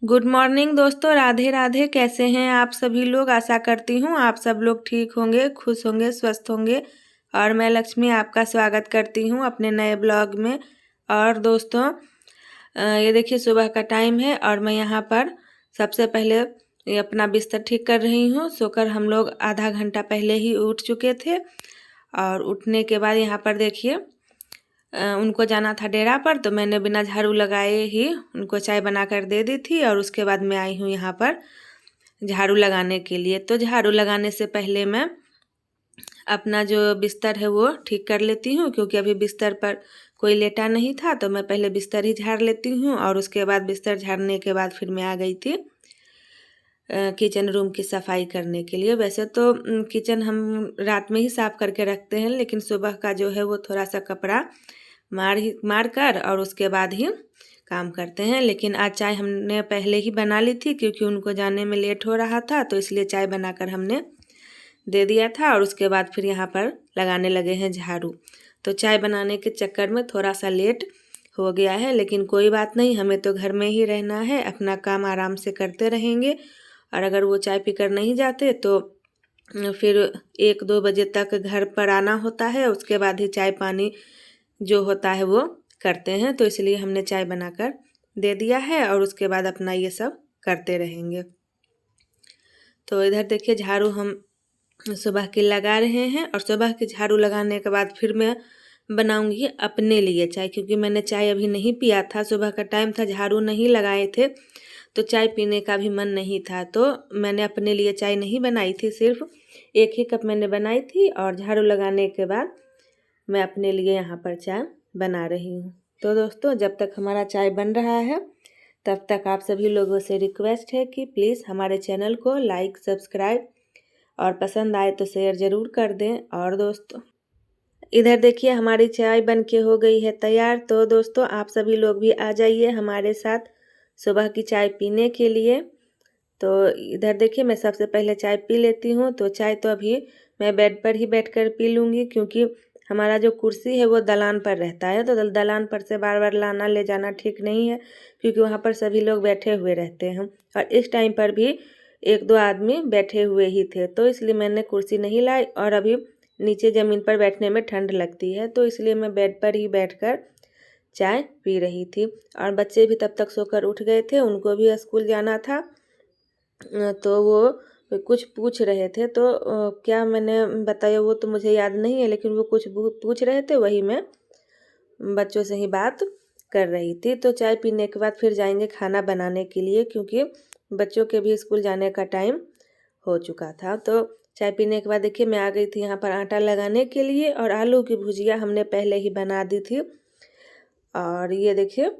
Good morning दोस्तों, राधे राधे। कैसे हैं आप सभी लोग? आशा करती हूँ आप सब लोग ठीक होंगे, खुश होंगे, स्वस्थ होंगे। और मैं लक्ष्मी आपका स्वागत करती हूँ अपने नए ब्लॉग में। और दोस्तों, ये देखिए सुबह का टाइम है और मैं यहाँ पर सबसे पहले ये अपना बिस्तर ठीक कर रही हूँ। सोकर हम लोग आधा घंटा पहले ही उठ चुके थे। और उठने के बाद यहाँ पर देखिए उनको जाना था डेरा पर, तो मैंने बिना झाड़ू लगाए ही उनको चाय बनाकर दे दी थी। और उसके बाद मैं आई हूँ यहाँ पर झाड़ू लगाने के लिए। तो झाड़ू लगाने से पहले मैं अपना जो बिस्तर है वो ठीक कर लेती हूँ, क्योंकि अभी बिस्तर पर कोई लेटा नहीं था। तो मैं पहले बिस्तर ही झाड़ लेती हूँ और उसके बाद बिस्तर झाड़ने के बाद फिर मैं आ गई थी किचन रूम की सफाई करने के लिए। वैसे तो किचन हम रात में ही साफ़ करके रखते हैं, लेकिन सुबह का जो है वो थोड़ा सा कपड़ा मार कर और उसके बाद ही काम करते हैं। लेकिन आज चाय हमने पहले ही बना ली थी, क्योंकि उनको जाने में लेट हो रहा था, तो इसलिए चाय बनाकर हमने दे दिया था। और उसके बाद फिर यहाँ पर लगाने लगे हैं झाड़ू। तो चाय बनाने के चक्कर में थोड़ा सा लेट हो गया है, लेकिन कोई बात नहीं, हमें तो घर में ही रहना है, अपना काम आराम से करते रहेंगे। और अगर वो चाय पीकर नहीं जाते तो फिर 1-2 बजे तक घर पर आना होता है। उसके बाद ही चाय पानी जो होता है वो करते हैं। तो इसलिए हमने चाय बनाकर दे दिया है और उसके बाद अपना ये सब करते रहेंगे। तो इधर देखिए झाड़ू हम सुबह की लगा रहे हैं, और सुबह की झाड़ू लगाने के बाद फिर मैं बनाऊंगी अपने लिए चाय, क्योंकि मैंने चाय अभी नहीं पिया था। सुबह का टाइम था, झाड़ू नहीं लगाए थे, तो चाय पीने का भी मन नहीं था। तो मैंने अपने लिए चाय नहीं बनाई थी, सिर्फ 1 ही कप मैंने बनाई थी। और झाड़ू लगाने के बाद मैं अपने लिए यहाँ पर चाय बना रही हूँ। तो दोस्तों, जब तक हमारा चाय बन रहा है तब तक आप सभी लोगों से रिक्वेस्ट है कि प्लीज़ हमारे चैनल को लाइक, सब्सक्राइब और पसंद आए तो शेयर ज़रूर कर दें। और दोस्तों, इधर देखिए हमारी चाय बन के हो गई है तैयार। तो दोस्तों, आप सभी लोग भी आ जाइए हमारे साथ सुबह की चाय पीने के लिए। तो इधर देखिए मैं सबसे पहले चाय पी लेती हूँ। तो चाय तो अभी मैं बेड पर ही बैठकर पी लूँगी, क्योंकि हमारा जो कुर्सी है वो दलान पर रहता है। तो दलान पर से बार बार लाना ले जाना ठीक नहीं है, क्योंकि वहाँ पर सभी लोग बैठे हुए रहते हैं। और इस टाइम पर भी 1-2 आदमी बैठे हुए ही थे, तो इसलिए मैंने कुर्सी नहीं लाई। और अभी नीचे ज़मीन पर बैठने में ठंड लगती है, तो इसलिए मैं बेड पर ही बैठकर चाय पी रही थी। और बच्चे भी तब तक सोकर उठ गए थे, उनको भी स्कूल जाना था। तो वो कुछ पूछ रहे थे, तो क्या मैंने बताया वो तो मुझे याद नहीं है, लेकिन वो कुछ पूछ रहे थे, वही मैं बच्चों से ही बात कर रही थी। तो चाय पीने के बाद फिर जाएंगे खाना बनाने के लिए, क्योंकि बच्चों के भी स्कूल जाने का टाइम हो चुका था। तो चाय पीने के बाद देखिए मैं आ गई थी यहाँ पर आटा लगाने के लिए, और आलू की भुजिया हमने पहले ही बना दी थी। और ये देखिए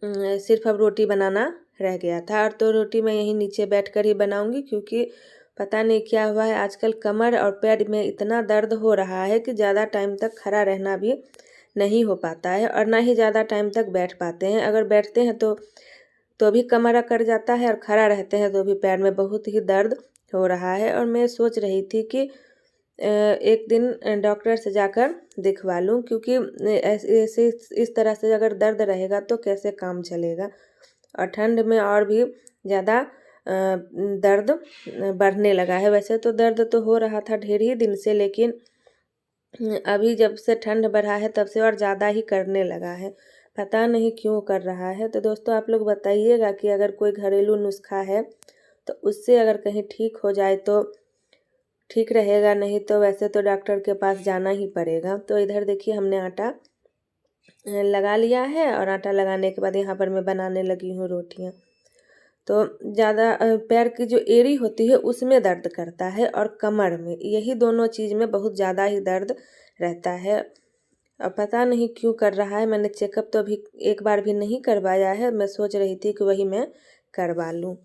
सिर्फ अब रोटी बनाना रह गया था। और तो रोटी मैं यहीं नीचे बैठकर ही बनाऊंगी, क्योंकि पता नहीं क्या हुआ है, आजकल कमर और पैर में इतना दर्द हो रहा है कि ज़्यादा टाइम तक खड़ा रहना भी नहीं हो पाता है, और ना ही ज़्यादा टाइम तक बैठ पाते हैं। अगर बैठते हैं तो भी कमर अकड़ जाता है, और खड़ा रहते हैं तो भी पैर में बहुत ही दर्द हो रहा है। और मैं सोच रही थी कि एक दिन डॉक्टर से जाकर दिखवा लूँ, क्योंकि ऐसे इस तरह से अगर दर्द रहेगा तो कैसे काम चलेगा। और ठंड में और भी ज़्यादा दर्द बढ़ने लगा है। वैसे तो दर्द तो हो रहा था ढेर ही दिन से, लेकिन अभी जब से ठंड बढ़ा है तब से और ज़्यादा ही करने लगा है। पता नहीं क्यों कर रहा है। तो दोस्तों, आप लोग बताइएगा कि अगर कोई घरेलू नुस्खा है तो उससे अगर कहीं ठीक हो जाए तो ठीक रहेगा, नहीं तो वैसे तो डॉक्टर के पास जाना ही पड़ेगा। तो इधर देखिए हमने आटा लगा लिया है, और आटा लगाने के बाद यहाँ पर मैं बनाने लगी हूँ रोटियाँ। तो ज़्यादा पैर की जो एड़ी होती है उसमें दर्द करता है, और कमर में, यही दोनों चीज़ में बहुत ज़्यादा ही दर्द रहता है। अब पता नहीं क्यों कर रहा है। मैंने चेकअप तो अभी एक बार भी नहीं करवाया है। मैं सोच रही थी कि वही मैं करवा लूँ।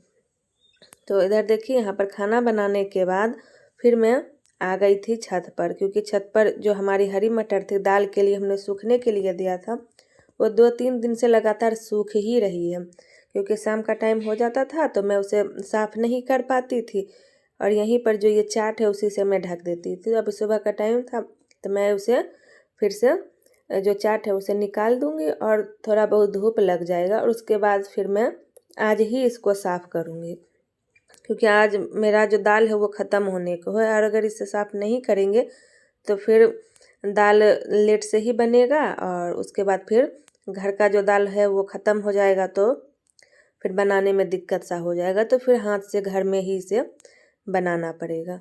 तो इधर देखिए यहाँ पर खाना बनाने के बाद फिर मैं आ गई थी छत पर, क्योंकि छत पर जो हमारी हरी मटर थी दाल के लिए हमने सूखने के लिए दिया था, वो 2-3 दिन से लगातार सूख ही रही है। क्योंकि शाम का टाइम हो जाता था तो मैं उसे साफ़ नहीं कर पाती थी, और यहीं पर जो ये चाट है उसी से मैं ढक देती थी। अब सुबह का टाइम था तो मैं उसे फिर से जो चाट है उसे निकाल दूँगी, और थोड़ा बहुत धूप लग जाएगा, और उसके बाद फिर मैं आज ही इसको साफ़ करूँगी, क्योंकि आज मेरा जो दाल है वो ख़त्म होने को है। और अगर इसे साफ़ नहीं करेंगे तो फिर दाल लेट से ही बनेगा और उसके बाद फिर घर का जो दाल है वो ख़त्म हो जाएगा, तो फिर बनाने में दिक्कत सा हो जाएगा। तो फिर हाथ से घर में ही इसे बनाना पड़ेगा।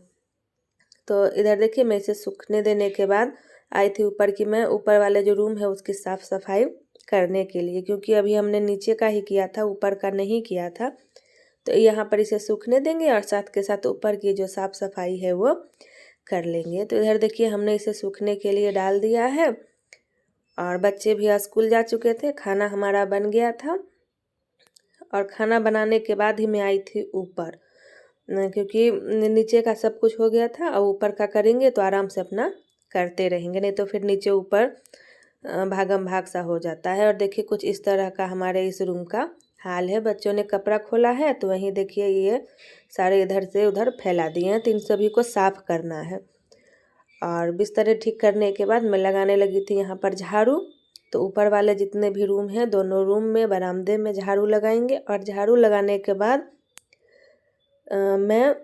तो इधर देखिए, मैं इसे सूखने देने के बाद आई थी ऊपर कि मैं ऊपर वाले जो रूम है उसकी साफ़ सफाई करने के लिए, क्योंकि अभी हमने नीचे का ही किया था, ऊपर का नहीं किया था। तो यहाँ पर इसे सूखने देंगे और साथ के साथ ऊपर की जो साफ़ सफाई है वो कर लेंगे। तो इधर देखिए, हमने इसे सूखने के लिए डाल दिया है और बच्चे भी स्कूल जा चुके थे, खाना हमारा बन गया था। और खाना बनाने के बाद ही मैं आई थी ऊपर, क्योंकि नीचे का सब कुछ हो गया था। और ऊपर का करेंगे तो आराम से अपना करते रहेंगे, नहीं तो फिर नीचे ऊपर भागम भाग सा हो जाता है। और देखिए, कुछ इस तरह का हमारे इस रूम का हाल है। बच्चों ने कपड़ा खोला है तो वहीं देखिए ये सारे इधर से उधर फैला दिए हैं, तो इन सभी को साफ़ करना है। और बिस्तर ठीक करने के बाद मैं लगाने लगी थी यहाँ पर झाड़ू। तो ऊपर वाले जितने भी रूम हैं, दोनों रूम में बरामदे में झाड़ू लगाएंगे। और झाड़ू लगाने के बाद मैं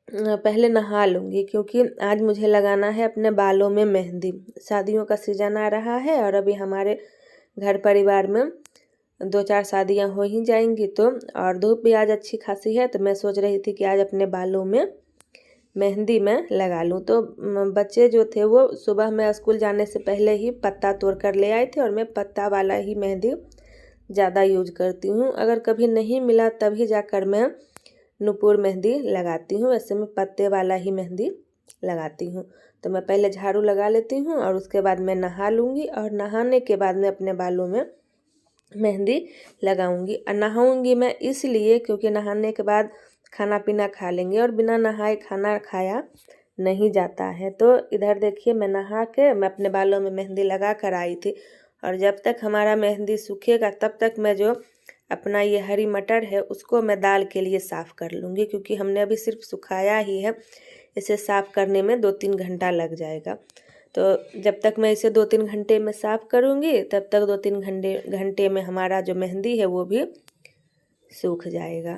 पहले नहा लूँगी, क्योंकि आज मुझे लगाना है अपने बालों में मेहंदी। शादियों का सीज़न आ रहा है और अभी हमारे घर परिवार में 2-4 शादियां हो ही जाएंगी। तो और धूप भी आज अच्छी खासी है, तो मैं सोच रही थी कि आज अपने बालों में मेहंदी मैं लगा लूँ। तो बच्चे जो थे वो सुबह में स्कूल जाने से पहले ही पत्ता तोड़ कर ले आए थे, और मैं पत्ता वाला ही मेहंदी ज़्यादा यूज करती हूँ। अगर कभी नहीं मिला तभी जाकर मैं नुपुर मेहंदी लगाती हूँ, वैसे मैं पत्ते वाला ही मेहंदी लगाती हूँ। तो मैं पहले झाड़ू लगा लेती हूँ और उसके बाद मैं नहा लूँगी, और नहाने के बाद मैं अपने बालों में मेहंदी लगाऊंगी। और नहाऊंगी मैं इसलिए क्योंकि नहाने के बाद खाना पीना खा लेंगे, और बिना नहाए खाना खाया नहीं जाता है। तो इधर देखिए, मैं नहा के मैं अपने बालों में मेहंदी लगा कर आई थी। और जब तक हमारा मेहंदी सूखेगा तब तक मैं जो अपना ये हरी मटर है उसको मैं दाल के लिए साफ़ कर लूँगी, क्योंकि हमने अभी सिर्फ सुखाया ही है। इसे साफ़ करने में 2-3 घंटा लग जाएगा। तो जब तक मैं इसे 2-3 घंटे में साफ़ करूँगी तब तक 2-3 घंटे में हमारा जो मेहंदी है वो भी सूख जाएगा।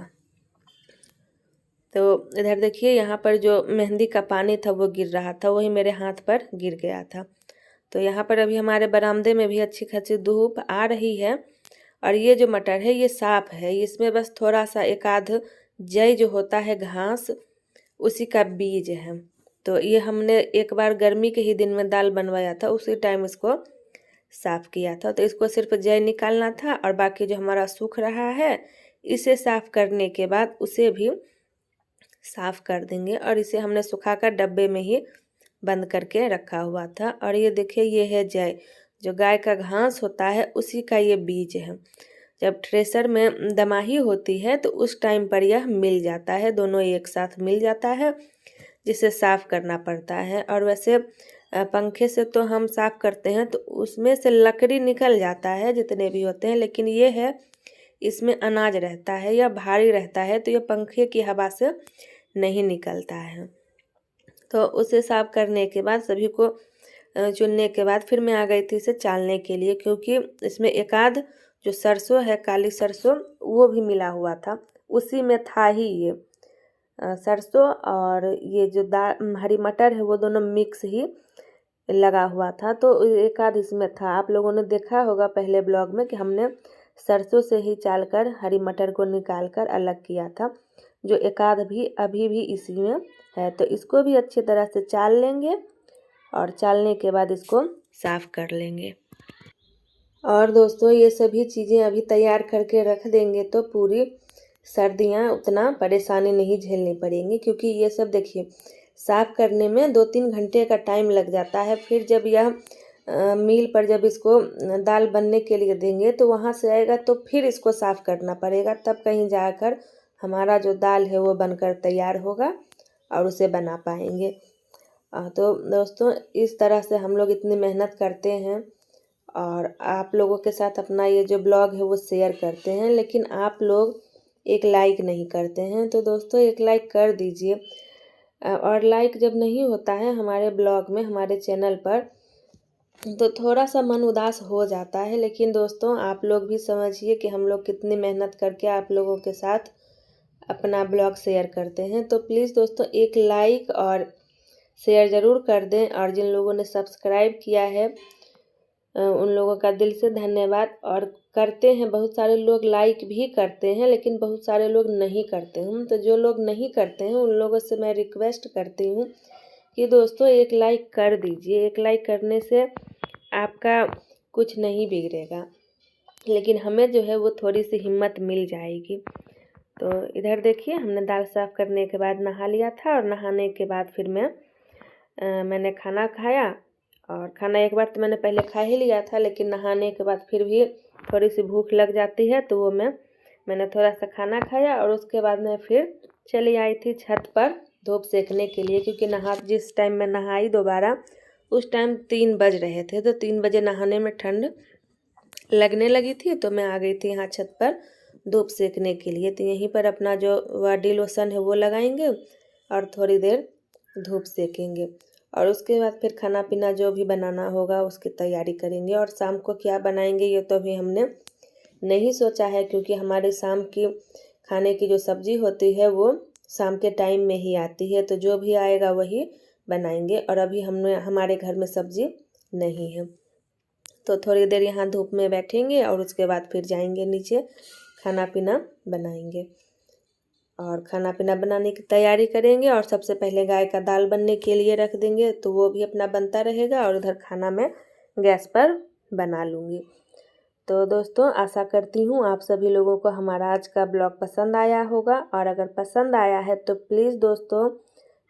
तो इधर देखिए, यहाँ पर जो मेहंदी का पानी था वो गिर रहा था, वही मेरे हाथ पर गिर गया था। तो यहाँ पर अभी हमारे बरामदे में भी अच्छी खासी धूप आ रही है। और ये जो मटर है ये साफ़ है, इसमें बस थोड़ा सा एक आध जई जो होता है घास, उसी का बीज है। तो ये हमने एक बार गर्मी के ही दिन में दाल बनवाया था, उसी टाइम इसको साफ़ किया था। तो इसको सिर्फ जय निकालना था, और बाकी जो हमारा सूख रहा है इसे साफ़ करने के बाद उसे भी साफ़ कर देंगे। और इसे हमने सुखाकर डब्बे में ही बंद करके रखा हुआ था। और ये देखिए, ये है जय, जो गाय का घास होता है उसी का ये बीज है। जब थ्रेसर में दमाही होती है तो उस टाइम पर यह मिल जाता है, दोनों एक साथ मिल जाता है, जिसे साफ़ करना पड़ता है। और वैसे पंखे से तो हम साफ़ करते हैं तो उसमें से लकड़ी निकल जाता है जितने भी होते हैं, लेकिन ये है इसमें अनाज रहता है या भारी रहता है, तो ये पंखे की हवा से नहीं निकलता है। तो उसे साफ़ करने के बाद सभी को चुनने के बाद फिर मैं आ गई थी इसे चालने के लिए, क्योंकि इसमें एक आध जो सरसों है, काली सरसों, वो भी मिला हुआ था। उसी में था ही ये सरसों और ये जो हरी मटर है वो दोनों मिक्स ही लगा हुआ था। तो एक आध इसमें था। आप लोगों ने देखा होगा पहले ब्लॉग में कि हमने सरसों से ही चाल कर हरी मटर को निकाल कर अलग किया था, जो एक आध भी अभी भी इसी में है। तो इसको भी अच्छी तरह से चाल लेंगे, और चालने के बाद इसको साफ़ कर लेंगे। और दोस्तों, ये सभी चीज़ें अभी तैयार करके रख देंगे तो पूरी सर्दियाँ उतना परेशानी नहीं झेलनी पड़ेंगी, क्योंकि ये सब देखिए साफ़ करने में 2-3 घंटे का टाइम लग जाता है। फिर जब यह मिल पर जब इसको दाल बनने के लिए देंगे तो वहाँ से आएगा, तो फिर इसको साफ़ करना पड़ेगा, तब कहीं जाकर हमारा जो दाल है वो बनकर तैयार होगा और उसे बना पाएंगे। तो दोस्तों, इस तरह से हम लोग इतनी मेहनत करते हैं और आप लोगों के साथ अपना ये जो ब्लॉग है वो शेयर करते हैं, लेकिन आप लोग एक लाइक नहीं करते हैं। तो दोस्तों, एक लाइक कर दीजिए। और लाइक जब नहीं होता है हमारे ब्लॉग में, हमारे चैनल पर, तो थोड़ा सा मन उदास हो जाता है। लेकिन दोस्तों आप लोग भी समझिए कि हम लोग कितनी मेहनत करके आप लोगों के साथ अपना ब्लॉग शेयर करते हैं। तो प्लीज़ दोस्तों एक लाइक और शेयर ज़रूर कर दें। और जिन लोगों ने सब्सक्राइब किया है उन लोगों का दिल से धन्यवाद। और करते हैं, बहुत सारे लोग लाइक भी करते हैं लेकिन बहुत सारे लोग नहीं करते हैं। तो जो लोग नहीं करते हैं उन लोगों से मैं रिक्वेस्ट करती हूँ कि दोस्तों एक लाइक कर दीजिए। एक लाइक करने से आपका कुछ नहीं बिगड़ेगा, लेकिन हमें जो है वो थोड़ी सी हिम्मत मिल जाएगी। तो इधर देखिए हमने दाल साफ़ करने के बाद नहा लिया था, और नहाने के बाद फिर मैंने खाना खाया। और खाना एक बार तो मैंने पहले खा ही लिया था, लेकिन नहाने के बाद फिर भी थोड़ी सी भूख लग जाती है, तो वो मैंने थोड़ा सा खाना खाया। और उसके बाद मैं फिर चली आई थी छत पर धूप सेकने के लिए, क्योंकि जिस टाइम मैं नहाई दोबारा उस टाइम 3 बज रहे थे। तो 3 बजे नहाने में ठंड लगने लगी थी, तो मैं आ गई थी यहाँ छत पर धूप सेकने के लिए। तो यहीं पर अपना जो बॉडी लोशन है वो लगाएंगे और थोड़ी देर धूप सेकेंगे। और उसके बाद फिर खाना पीना जो भी बनाना होगा उसकी तैयारी करेंगे। और शाम को क्या बनाएंगे ये तो अभी हमने नहीं सोचा है, क्योंकि हमारे शाम की खाने की जो सब्ज़ी होती है वो शाम के टाइम में ही आती है। तो जो भी आएगा वही बनाएंगे। और अभी हमारे घर में सब्ज़ी नहीं है, तो थोड़ी देर यहाँ धूप में बैठेंगे और उसके बाद फिर जाएंगे नीचे, खाना पीना बनाएंगे। और खाना पीना बनाने की तैयारी करेंगे। और सबसे पहले गाय का दाल बनने के लिए रख देंगे, तो वो भी अपना बनता रहेगा। और उधर खाना मैं गैस पर बना लूँगी। तो दोस्तों आशा करती हूँ आप सभी लोगों को हमारा आज का ब्लॉग पसंद आया होगा। और अगर पसंद आया है तो प्लीज़ दोस्तों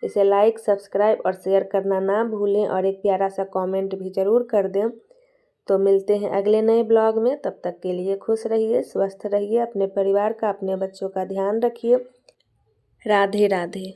इसे लाइक, सब्सक्राइब और शेयर करना ना भूलें, और एक प्यारा सा कमेंट भी ज़रूर कर दें। तो मिलते हैं अगले नए ब्लॉग में। तब तक के लिए खुश रहिए, स्वस्थ रहिए, अपने परिवार का, अपने बच्चों का ध्यान रखिए। राधे राधे।